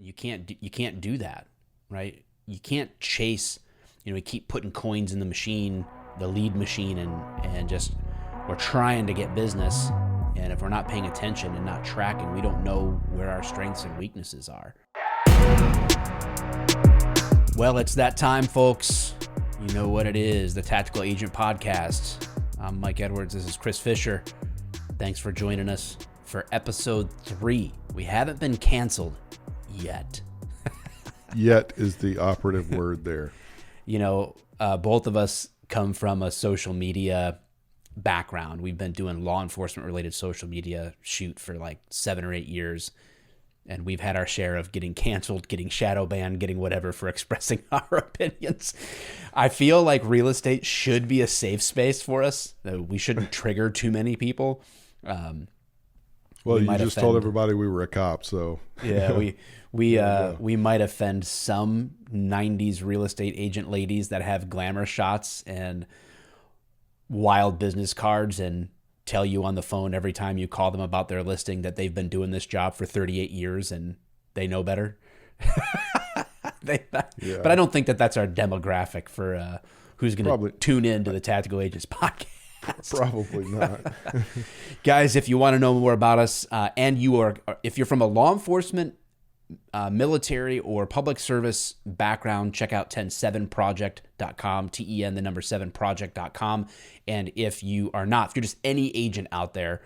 You can't do that, right? You can't chase, we keep putting coins in the machine, the lead machine, and just we're trying to get business. And if we're not paying attention and not tracking, we don't know where our strengths and weaknesses are. Well, it's that time, folks. You know what it is, the Tactical Agent Podcast. I'm Mike Edwards. This is Chris Fisher. Thanks for joining us for episode 3. We haven't been canceled yet. Yet is the operative word there. Both of us come from a social media background. We've been doing law enforcement related social media shoot for like 7 or 8 years. And we've had our share of getting canceled, getting shadow banned, getting whatever for expressing our opinions. I feel like real estate should be a safe space for us. We shouldn't trigger too many people. Well, you just told everybody we were a cop, so yeah, we might offend some 90s real estate agent ladies that have glamour shots and wild business cards and tell you on the phone every time you call them about their listing that they've been doing this job for 38 years and they know better. But I don't think that that's our demographic for who's going to tune in to the Tactical Agents podcast. Probably not. Guys, if you want to know more about us and if you're from a law enforcement, military, or public service background, check out 107project.com, TEN7project.com. And if you are not, if you're just any agent out there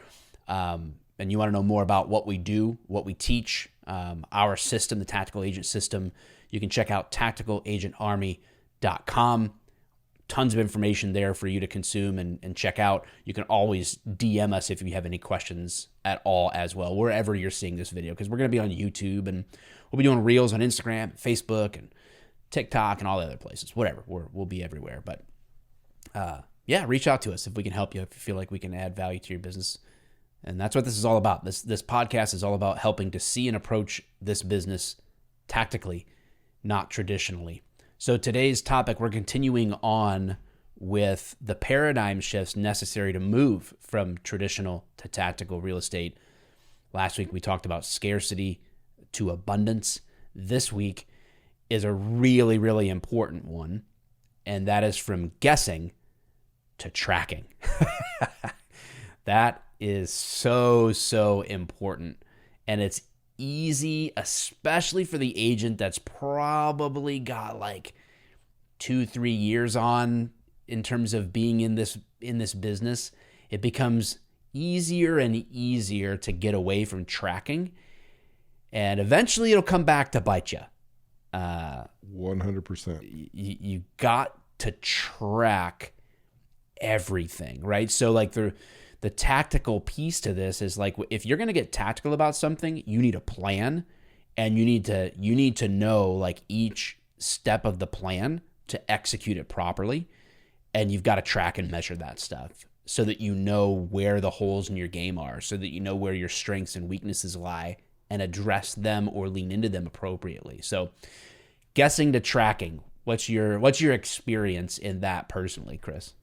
and you want to know more about what we do, what we teach, our system, the Tactical Agent System, you can check out tacticalagentarmy.com. Tons of information there for you to consume and check out. You can always DM us if you have any questions at all as well, wherever you're seeing this video, because we're going to be on YouTube and we'll be doing reels on Instagram, Facebook, and TikTok, and all the other places. Whatever, we'll be everywhere. But reach out to us if we can help you, if you feel like we can add value to your business. And that's what this is all about. This podcast is all about helping to see and approach this business tactically, not traditionally. So today's topic, we're continuing on with the paradigm shifts necessary to move from traditional to tactical real estate. Last week, we talked about scarcity to abundance. This week is a really, really important one, and that is from guessing to tracking. That is so important, and it's easy, especially for the agent that's probably got like 2-3 years on in terms of being in this business. It becomes easier and easier to get away from tracking, and eventually it'll come back to bite you. 100%. You got to track everything, right? So like the tactical piece to this is like, if you're going to get tactical about something, you need a plan, and you need to know like each step of the plan to execute it properly. And you've got to track and measure that stuff so that you know where the holes in your game are, so that you know where your strengths and weaknesses lie and address them or lean into them appropriately. So guessing to tracking, what's your experience in that personally, Chris?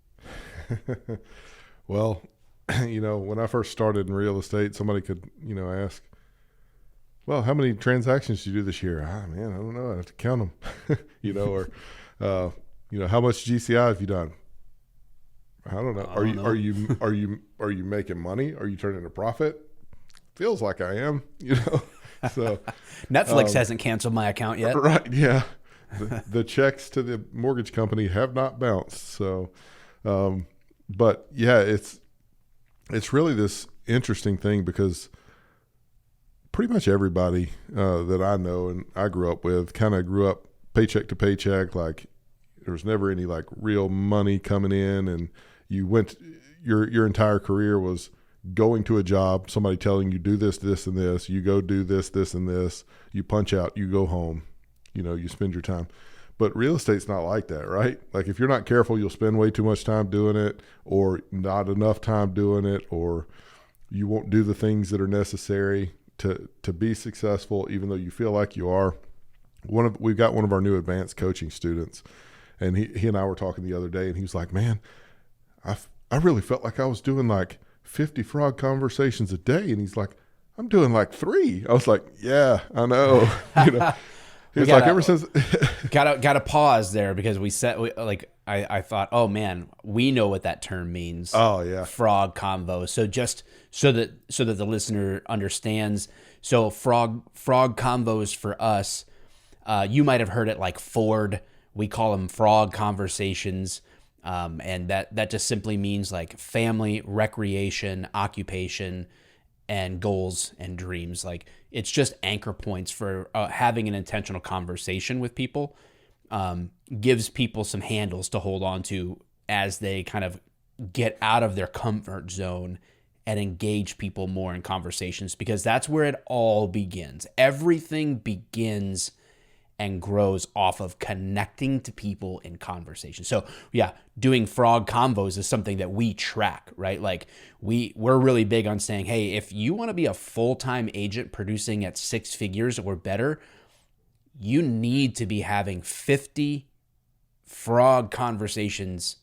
Well, when I first started in real estate, somebody could, ask, well, how many transactions did you do this year? Man, I don't know. I have to count them, or, how much GCI have you done? I don't know. Are you making money? Are you turning a profit? Feels like I am, So Netflix hasn't canceled my account yet. Right. Yeah. The checks to the mortgage company have not bounced. So, but yeah, it's really this interesting thing, because pretty much everybody that I know and I grew up with kind of grew up paycheck to paycheck. Like there was never any like real money coming in, and you went, your entire career was going to a job, somebody telling you do this, this, and this. You go do this, this, and this. You punch out, you go home, you spend your time. But real estate's not like that, right? Like if you're not careful, you'll spend way too much time doing it, or not enough time doing it, or you won't do the things that are necessary to be successful, even though you feel like you are. We've got one of our new advanced coaching students, and he and I were talking the other day, and he was like, man, I really felt like I was doing like 50 frog conversations a day. And he's like, I'm doing like 3. I was like, yeah, I know. You know, he We was like, gotta ever since. gotta pause there because I thought, oh man, we know what that term means. Oh yeah. Frog convo. So just so that the listener understands. So frog convos for us, you might have heard it like Ford. We call them frog conversations. And that just simply means like family, recreation, occupation, and goals and dreams. Like it's just anchor points for having an intentional conversation with people. Gives people some handles to hold on to as they kind of get out of their comfort zone and engage people more in conversations, because that's where it all begins. Everything begins and grows off of connecting to people in conversation. So yeah, doing frog convos is something that we track, right? Like we're really big on saying, hey, if you want to be a full-time agent producing at 6 figures or better, you need to be having 50 frog conversations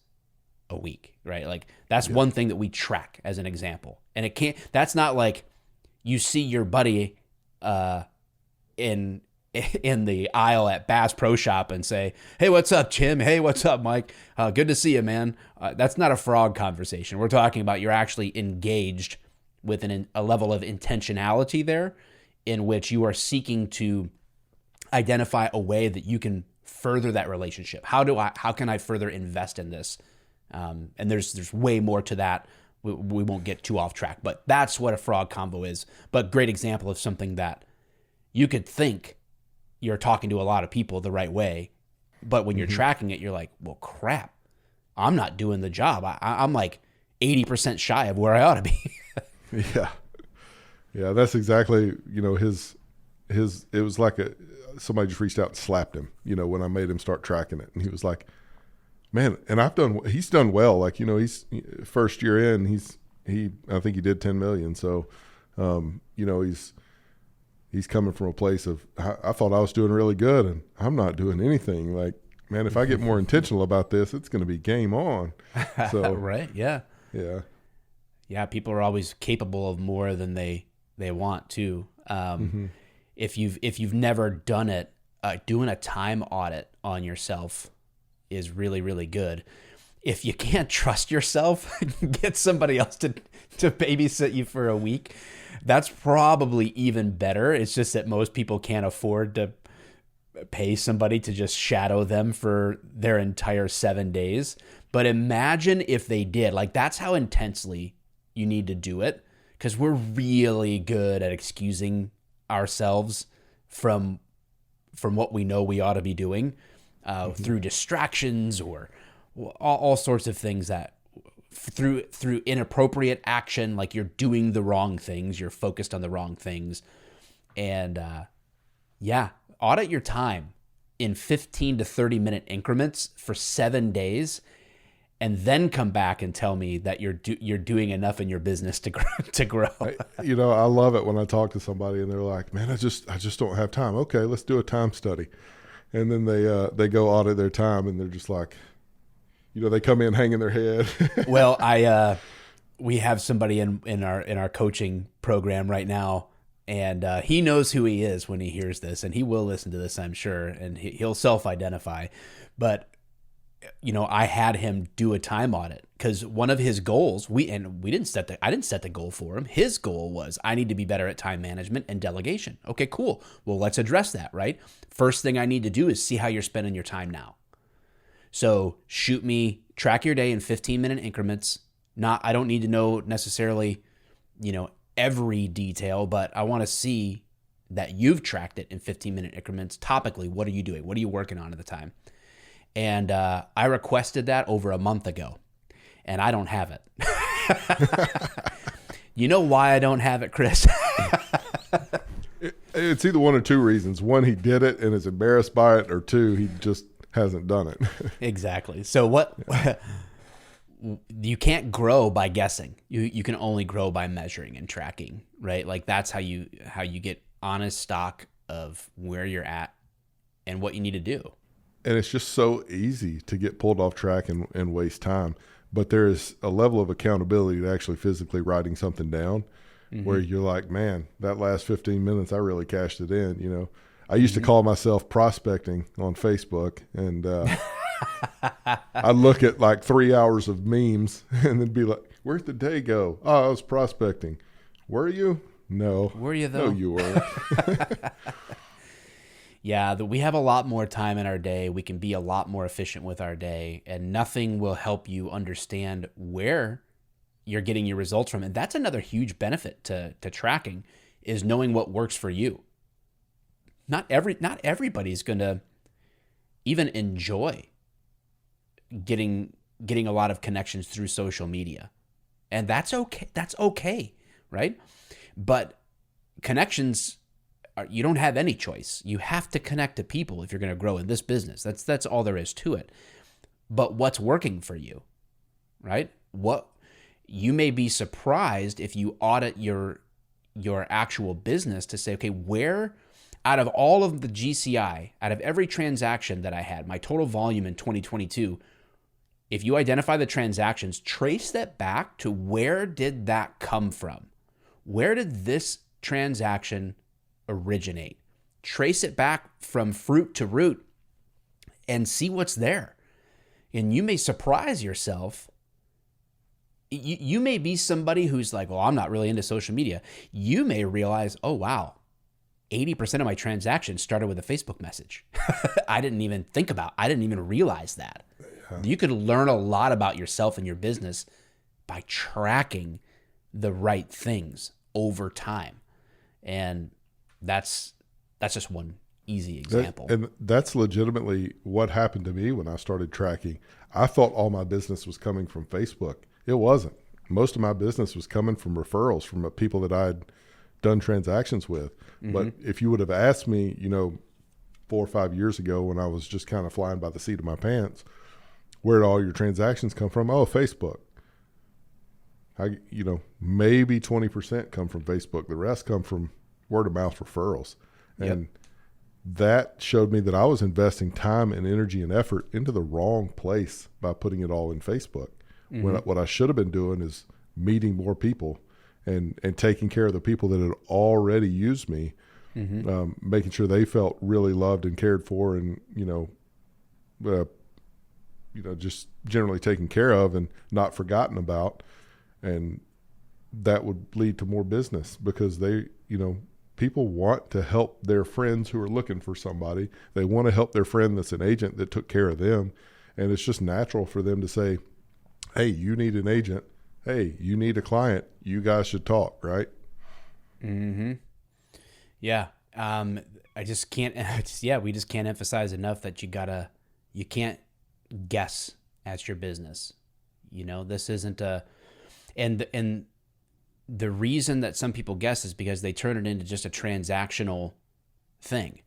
a week, right? Like that's one thing that we track as an example. And that's not like you see your buddy in the aisle at Bass Pro Shop and say, hey, what's up, Jim? Hey, what's up, Mike? Good to see you, man. That's not a frog conversation. We're talking about you're actually engaged with a level of intentionality there in which you are seeking to identify a way that you can further that relationship. How can I further invest in this? And there's way more to that. We won't get too off track, but that's what a frog convo is. But great example of something that you could think you're talking to a lot of people the right way, but when you're tracking it, you're like, well, crap, I'm not doing the job. I'm like 80% shy of where I ought to be. Yeah. Yeah. That's exactly, it was like somebody just reached out and slapped him, when I made him start tracking it. And he was like, man, and he's done well. Like, he's first year in, I think he did 10 million. So, he's coming from a place of, I thought I was doing really good and I'm not doing anything. Like, man, if I get more intentional about this, it's going to be game on. So, right. Yeah. Yeah. Yeah. People are always capable of more than they want to. If you've never done it, doing a time audit on yourself is really, really good. If you can't trust yourself, get somebody else to babysit you for a week. That's probably even better. It's just that most people can't afford to pay somebody to just shadow them for their entire 7 days. But imagine if they did. Like, that's how intensely you need to do it, because we're really good at excusing ourselves from what we know we ought to be doing through distractions or all sorts of things that through inappropriate action, like you're doing the wrong things, you're focused on the wrong things. And audit your time in 15 to 30 minute increments for 7 days, and then come back and tell me that you're doing enough in your business to grow. I love it when I talk to somebody and they're like, man, I just don't have time. Okay, let's do a time study. And then they go audit their time and they're just like, they come in hanging their head. Well, we have somebody in our coaching program right now, and he knows who he is when he hears this, and he will listen to this, I'm sure, and he'll self-identify. But I had him do a time audit because one of his goals, I didn't set the goal for him. His goal was, I need to be better at time management and delegation. Okay, cool. Well, let's address that, right? First thing I need to do is see how you're spending your time now. So track your day in 15-minute increments. I don't need to know necessarily, every detail, but I want to see that you've tracked it in 15-minute increments. Topically, what are you doing? What are you working on at the time? And I requested that over a month ago, and I don't have it. You know why I don't have it, Chris? It's either one or two reasons. One, he did it and is embarrassed by it, or two, he just hasn't done it. Exactly. So you can't grow by guessing. You can only grow by measuring and tracking, right? Like that's how you get honest stock of where you're at and what you need to do. And it's just so easy to get pulled off track and waste time. But there is a level of accountability to actually physically writing something down. where you're like, man, that last 15 minutes, I really cashed it in. I used to call myself prospecting on Facebook, and I'd look at like 3 hours of memes and then be like, where'd the day go? Oh, I was prospecting. Were you? No. Were you though? No, you weren't. Yeah, we have a lot more time in our day. We can be a lot more efficient with our day, and nothing will help you understand where you're getting your results from. And that's another huge benefit to tracking, is knowing what works for you. Not everybody's going to even enjoy getting a lot of connections through social media. And that's okay. That's okay, right? But connections, you don't have any choice. You have to connect to people if you're going to grow in this business. That's all there is to it. But what's working for you, right? What you may be surprised if you audit your actual business to say, okay, where out of all of the GCI, out of every transaction that I had, my total volume in 2022, if you identify the transactions, trace that back to where did that come from? Where did this transaction originate? Trace it back from fruit to root and see what's there. And you may surprise yourself. You may be somebody who's like, well, I'm not really into social media. You may realize, oh, wow, 80% of my transactions started with a Facebook message. I didn't even realize that. Yeah. You could learn a lot about yourself and your business by tracking the right things over time. And that's just one easy example. And that's legitimately what happened to me when I started tracking. I thought all my business was coming from Facebook. It wasn't. Most of my business was coming from referrals from people that I'd done transactions with. Mm-hmm. But if you would have asked me, 4 or 5 years ago when I was just kind of flying by the seat of my pants, where did all your transactions come from? Oh, Facebook. Maybe 20% come from Facebook. The rest come from word of mouth referrals. And that showed me that I was investing time and energy and effort into the wrong place by putting it all in Facebook. Mm-hmm. What I should have been doing is meeting more people and taking care of the people that had already used me, mm-hmm. Making sure they felt really loved and cared for, and just generally taken care of and not forgotten about. And that would lead to more business because people want to help their friends who are looking for somebody. They want to help their friend that's an agent that took care of them. And it's just natural for them to say, hey, you need an agent. Hey, you need a client. You guys should talk, right? Mm-hmm. Yeah. We just can't emphasize enough that you can't guess at your business. This isn't and the reason that some people guess is because they turn it into just a transactional thing,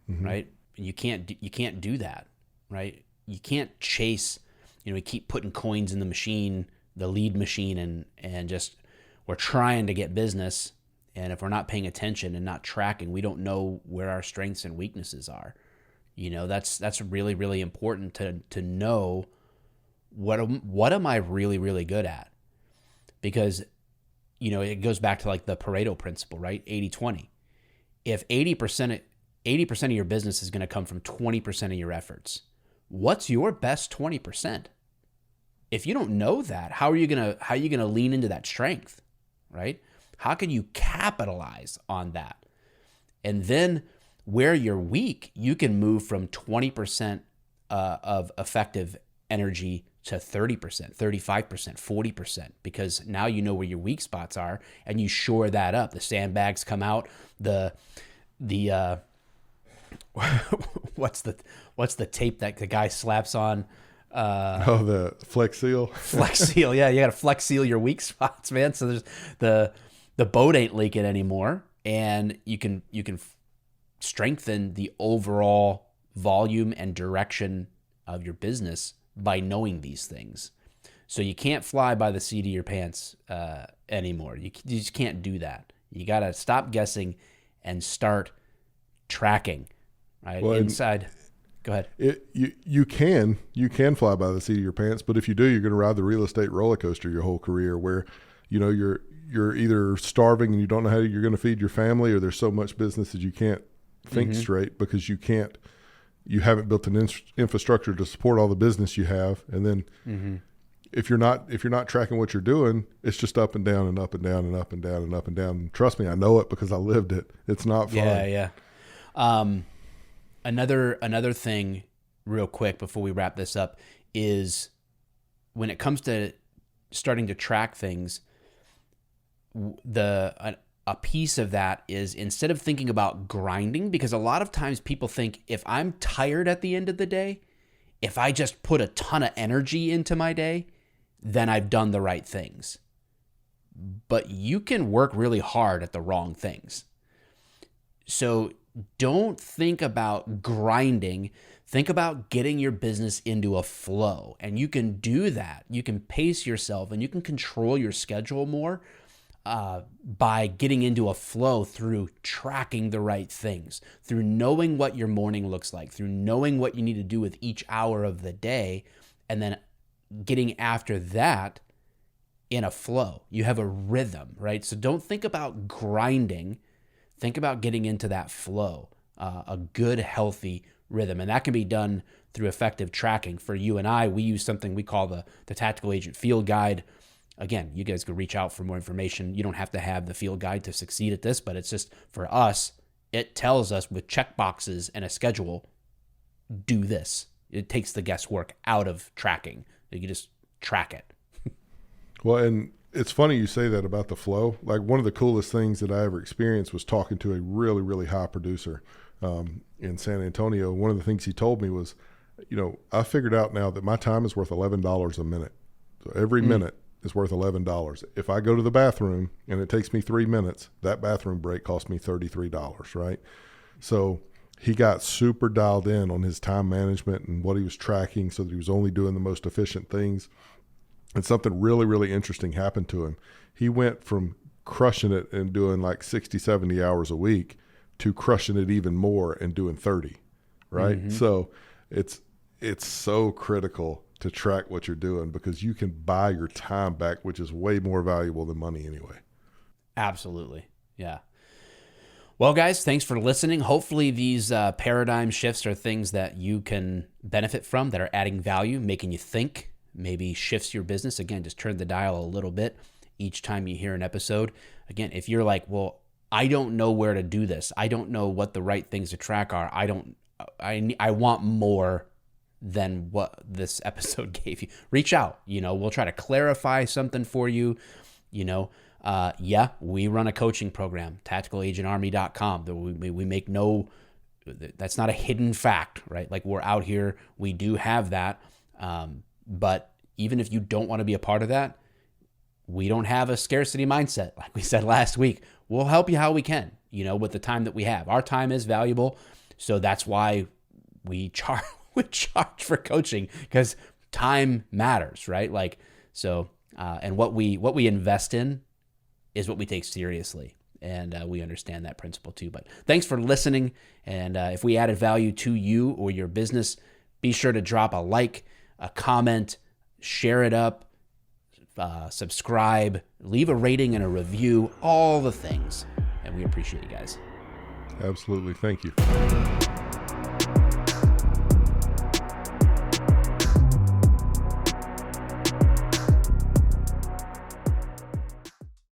mm-hmm. right? And you can't do that, right? You can't chase, we keep putting coins in the machine, the lead machine, and just we're trying to get business. And if we're not paying attention and not tracking, we don't know where our strengths and weaknesses are. That's really, really important to know what am I really, really good at? Because, it goes back to like the Pareto principle, right? 80-20. If 80% of your business is going to come from 20% of your efforts, what's your best 20%? If you don't know that, how are you going to lean into that strength, right? How can you capitalize on that? And then where you're weak, you can move from 20% of effective energy to 30%, 35%, 40%, because now you know where your weak spots are and you shore that up. The sandbags come out, the what's the tape that the guy slaps on? The Flex Seal. Flex Seal, yeah, you got to Flex Seal your weak spots, man. So there's the boat ain't leaking anymore, and you can strengthen the overall volume and direction of your business by knowing these things. So you can't fly by the seat of your pants anymore. You just can't do that. You got to stop guessing and start tracking, right? Well, inside. Go ahead. You can fly by the seat of your pants, but if you do, you're going to ride the real estate roller coaster your whole career, where you're you're either starving and you don't know how you're going to feed your family, or there's so much business that you can't think straight because you haven't built an infrastructure to support all the business you have. And then if you're not tracking what you're doing, it's just up and down and up and down and up and down and up and down. And trust me, I know it because I lived it. It's not fun. Yeah. Another thing real quick before we wrap this up is when it comes to starting to track things, a piece of that is, instead of thinking about grinding, because a lot of times people think if I'm tired at the end of the day, if I just put a ton of energy into my day, then I've done the right things. But you can work really hard at the wrong things. So don't think about grinding. Think about getting your business into a flow. And you can do that. You can pace yourself and you can control your schedule more by getting into a flow through tracking the right things, through knowing what your morning looks like, through knowing what you need to do with each hour of the day, and then getting after that in a flow. You have a rhythm, right? So don't think about grinding. Think about getting into that flow, a good, healthy rhythm. And that can be done through effective tracking. For you and I, we use something we call the Tactical Agent Field Guide. Again, you guys could reach out for more information. You don't have to have the field guide to succeed at this, but it's just, for us, it tells us with check boxes and a schedule, do this. It takes the guesswork out of tracking. You just track it. Well, and it's funny you say that about the flow. Like, one of the coolest things that I ever experienced was talking to a really, really high producer in San Antonio. One of the things he told me was, I figured out now that my time is worth $11 a minute. So every minute is worth $11. If I go to the bathroom and it takes me 3 minutes, that bathroom break cost me $33, right? So he got super dialed in on his time management and what he was tracking so that he was only doing the most efficient things. And something really, really interesting happened to him. He went from crushing it and doing like 60, 70 hours a week to crushing it even more and doing 30, right? So it's so critical to track what you're doing, because you can buy your time back, which is way more valuable than money anyway. Absolutely. Yeah. Well, guys, thanks for listening. Hopefully these paradigm shifts are things that you can benefit from, that are adding value, making you think, maybe shifts your business. Again, just turn the dial a little bit each time you hear an episode. Again, if you're like, well, I don't know where to do this, I don't know what the right things to track are, I want more than what this episode gave you, reach out. We'll try to clarify something for you. We run a coaching program, tacticalagentarmy.com. We make that's not a hidden fact, right? Like, we're out here, we do have that. But even if you don't want to be a part of that, we don't have a scarcity mindset. Like we said last week, we'll help you how we can, with the time that we have. Our time is valuable. So that's why we charge for coaching, because time matters, right? And what we invest in is what we take seriously. And we understand that principle too. But thanks for listening. And if we added value to you or your business, be sure to drop a like, a comment, share it up, subscribe, leave a rating and a review, all the things. And we appreciate you guys. Absolutely. Thank you.